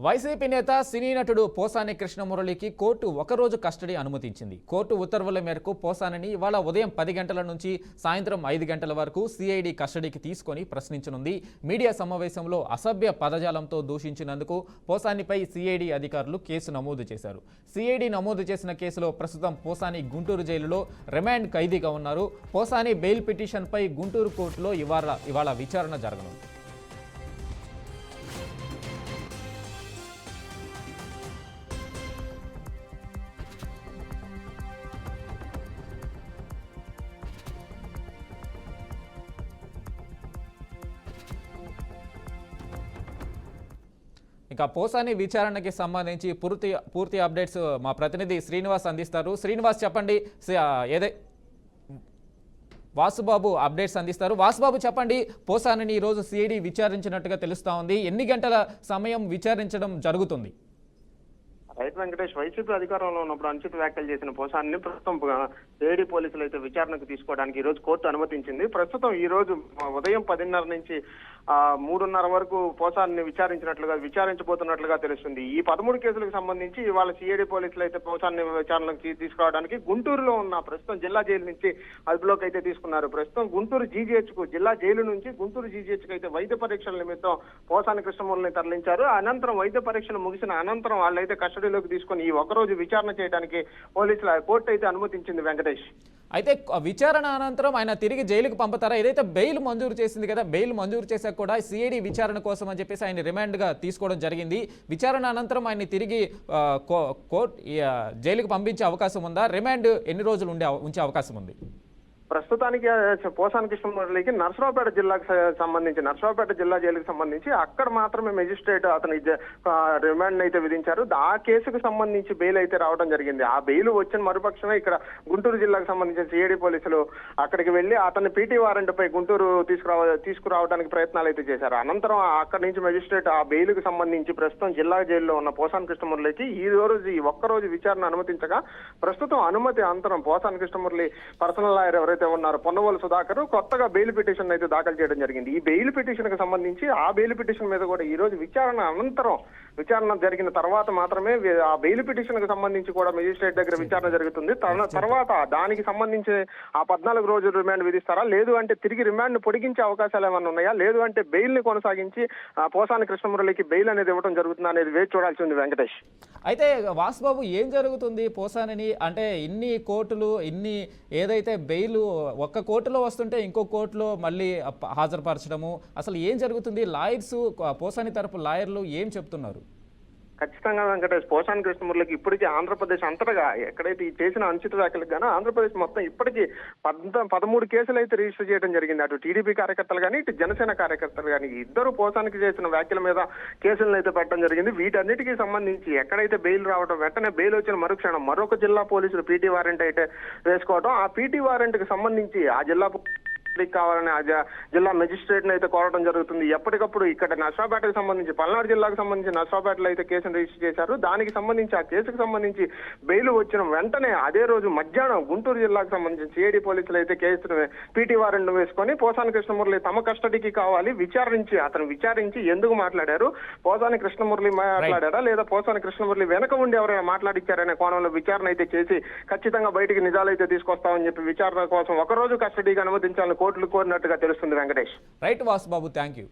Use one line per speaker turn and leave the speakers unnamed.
YCP నేత సినీ నటుడు Posani కృష్ణమురళికి court ఒకరోజు కస్టడీ అనుమతించింది. కోర్టు ఉత్తర్వుల మేరకు పోసానిని ఇవాళ ఉదయం 10 గంటల నుంచి సాయంత్రం 5 గంటల వరకు సిఐడి కస్టడీకి తీసుకొని ప్రశ్నించనుంది. మీడియా సమావేశంలో అసభ్య పదజాలంతో దూషించినందుకు పోసానిపై సిఐడి అధికారులు కేసు నమోదు చేశారు. సిఐడి నమోదు చేసిన కేసులో ప్రస్తుతం పోసాని గుంటూరు జైలులో రిమాండ్ ఖైదీగా ఉన్నారు. పోసాని బెయిల్ పిటిషన్పై గుంటూరు కోర్టులో ఇవాళ విచారణ జరగనుంది. ఇక పోసాని విచారణకి సంబంధించి పూర్తి అప్డేట్స్ మా ప్రతినిధి శ్రీనివాస్ అందిస్తారు. శ్రీనివాస్ చెప్పండి, వాసుబాబు అప్డేట్స్ అందిస్తారు. వాసుబాబు చెప్పండి, పోసానిని ఈరోజు సిఐడి విచారించినట్టుగా తెలుస్తా ఉంది. ఎన్ని గంటల సమయం విచారించడం జరుగుతుంది?
రైట్ వెంకటేష్, వైసీపీ అధికారంలో ఉన్నప్పుడు అనుచిత వ్యాఖ్యలు చేసిన పోసాన్ని ప్రస్తుతం ఏడీ పోలీసులు అయితే విచారణకు తీసుకోవడానికి ఈ రోజు కోర్టు అనుమతించింది. ప్రస్తుతం ఈ రోజు ఉదయం 10:30 నుంచి 3:30 వరకు పోసాన్ని విచారించబోతున్నట్లుగా తెలుస్తుంది. ఈ 13 కేసులకు సంబంధించి ఇవాళ సిఐడి పోలీసులు అయితే పోసాన్ని విచారణకు తీసుకురావడానికి గుంటూరులో ఉన్న ప్రస్తుతం జిల్లా జైలు నుంచి అదుపులోకి అయితే తీసుకున్నారు. ప్రస్తుతం గుంటూరు జీజీహెచ్ కు, జిల్లా జైలు నుంచి గుంటూరు జీజీహెచ్ కు అయితే వైద్య పరీక్షల నిమిత్తం పోసాని కృష్ణమురళిని తరలించారు. అనంతరం వైద్య పరీక్షలు ముగిసిన అనంతరం వాళ్ళైతే కస్టడీలోకి తీసుకుని ఈ ఒకరోజు విచారణ చేయడానికి కోర్టు అయితే అనుమతించింది వెంకటేష్.
అయితే విచారణ అనంతరం ఆయన తిరిగి జైలుకు పంపుతారా? ఏదైతే బెయిల్ మంజూరు చేసింది కదా, బెయిల్ మంజూరు చేశాక కూడా సిఐడి విచారణ కోసం అని చెప్పేసి ఆయన రిమాండ్గా తీసుకోవడం జరిగింది. విచారణ అనంతరం ఆయన్ని తిరిగి కోర్టు జైలుకు పంపించే అవకాశం ఉందా? రిమాండ్ ఎన్ని రోజులు ఉంచే అవకాశం ఉంది?
ప్రస్తుతానికి పోసాని కృష్ణమురళికి నర్సరావుపేట జిల్లా జైలుకి సంబంధించి అక్కడ మాత్రమే మెజిస్ట్రేట్ అతని రిమాండ్ అయితే విధించారు. ఆ కేసుకు సంబంధించి బెయిల్ అయితే రావడం జరిగింది. ఆ బెయిల్ వచ్చిన మరుపక్షమే ఇక్కడ గుంటూరు జిల్లాకు సంబంధించిన సిఐడి పోలీసులు అక్కడికి వెళ్లి అతని పీటీ వారెంట్ పై గుంటూరు తీసుకురావడానికి ప్రయత్నాలు అయితే చేశారు. అనంతరం అక్కడి నుంచి మెజిస్ట్రేట్ ఆ బెయిల్ కు సంబంధించి ప్రస్తుతం జిల్లా జైల్లో ఉన్న పోసాని కృష్ణమురళికి ఈ ఒక్కరోజు విచారణ అనుమతించగా ప్రస్తుతం అనుమతి అనంతరం పోసాని కృష్ణమురళి పర్సనల్ లాయర్ ఎవరైతే ఉన్నారు పొన్నవోలు సుధాకర్ కొత్తగా బెయిల్ పిటిషన్ అయితే దాఖలు చేయడం జరిగింది. ఈ బెయిల్ పిటిషన్ కు సంబంధించి ఆ బెయిల్ పిటిషన్ మీద కూడా ఈ రోజు విచారణ జరిగిన తర్వాత మాత్రమే ఆ బెయిల్ పిటిషన్ కు సంబంధించి కూడా మెజిస్ట్రేట్ దగ్గర విచారణ జరుగుతుంది. తర్వాత దానికి సంబంధించి ఆ 14 రోజులు రిమాండ్ విధిస్తారా, లేదు అంటే తిరిగి రిమాండ్ పొడిగించే అవకాశాలు ఏమైనా ఉన్నాయా, లేదు అంటే బెయిల్ ని కొనసాగించి పోసాని కృష్ణమురళికి బెయిల్ అనేది ఇవ్వడం జరుగుతుందా అనేది వేచి చూడాల్సి ఉంది వెంకటేష్.
అయితే వాసుబాబు, ఏం జరుగుతుంది పోసానిని? అంటే ఇన్ని కోర్టులు ఏదైతే బెయిల్ ఒక్క కోర్టులో వస్తుంటే ఇంకో కోర్టులో మళ్ళీ హాజరుపరచడము, అసలు ఏం జరుగుతుంది? లాయర్స్, పోసాని తరపు లాయర్లు ఏం చెప్తున్నారు?
ఖచ్చితంగా వెంకటేష్, పోసాని కృష్ణమురళికి ఇప్పటికీ ఆంధ్రప్రదేశ్ అంతటా ఎక్కడైతే ఈ చేసిన అనుచిత వ్యాఖ్యలకు గాను ఆంధ్రప్రదేశ్ మొత్తం ఇప్పటికీ 13 కేసులు అయితే రిజిస్టర్ చేయడం జరిగింది. అటు టీడీపీ కార్యకర్తలు కానీ ఇటు జనసేన కార్యకర్తలు కానీ ఇద్దరు పోసానికి చేసిన వ్యాఖ్యల మీద కేసులను అయితే పెట్టడం జరిగింది. వీటన్నిటికీ సంబంధించి ఎక్కడైతే బెయిల్ రావడం, వెంటనే బెయిల్ వచ్చిన మరుక్షణం మరొక జిల్లా పోలీసులు పీటీ వారెంట్ అయితే వేసుకోవడం, ఆ పీటీ వారెంట్ కి సంబంధించి ఆ జిల్లా కావాలని జిల్లా మెజిస్ట్రేట్ అయితే కోరడం జరుగుతుంది. ఎప్పటికప్పుడు ఇక్కడ నర్సరావుపేటకు సంబంధించి, పల్నాడు జిల్లాకు సంబంధించి నర్సరావుపేటలో అయితే కేసును రిజిస్టర్ చేశారు. దానికి సంబంధించి ఆ కేసుకు సంబంధించి బెయిల్ వచ్చిన వెంటనే అదే రోజు మధ్యాహ్నం గుంటూరు జిల్లాకు సంబంధించి సిఐడి పోలీసులు అయితే కేసును పీటీ వారెంట్ వేసుకొని పోసాని కృష్ణమురళి తమ కస్టడీకి కావాలి, విచారించి ఎందుకు మాట్లాడారు, పోసాని కృష్ణమురళి మాట్లాడారా లేదా పోసాని కృష్ణమురళి వెనక ఉండి ఎవరైనా మాట్లాడించారనే కోణంలో విచారణ అయితే చేసి ఖచ్చితంగా బయటికి నిజాలైతే తీసుకొస్తామని చెప్పి విచారణ కోసం ఒకరోజు కస్టడీకి అనుమతించాలని కోర్టులు కోరినట్టుగా తెలుస్తుంది Venkatesh.
Right Vasubabu, thank you.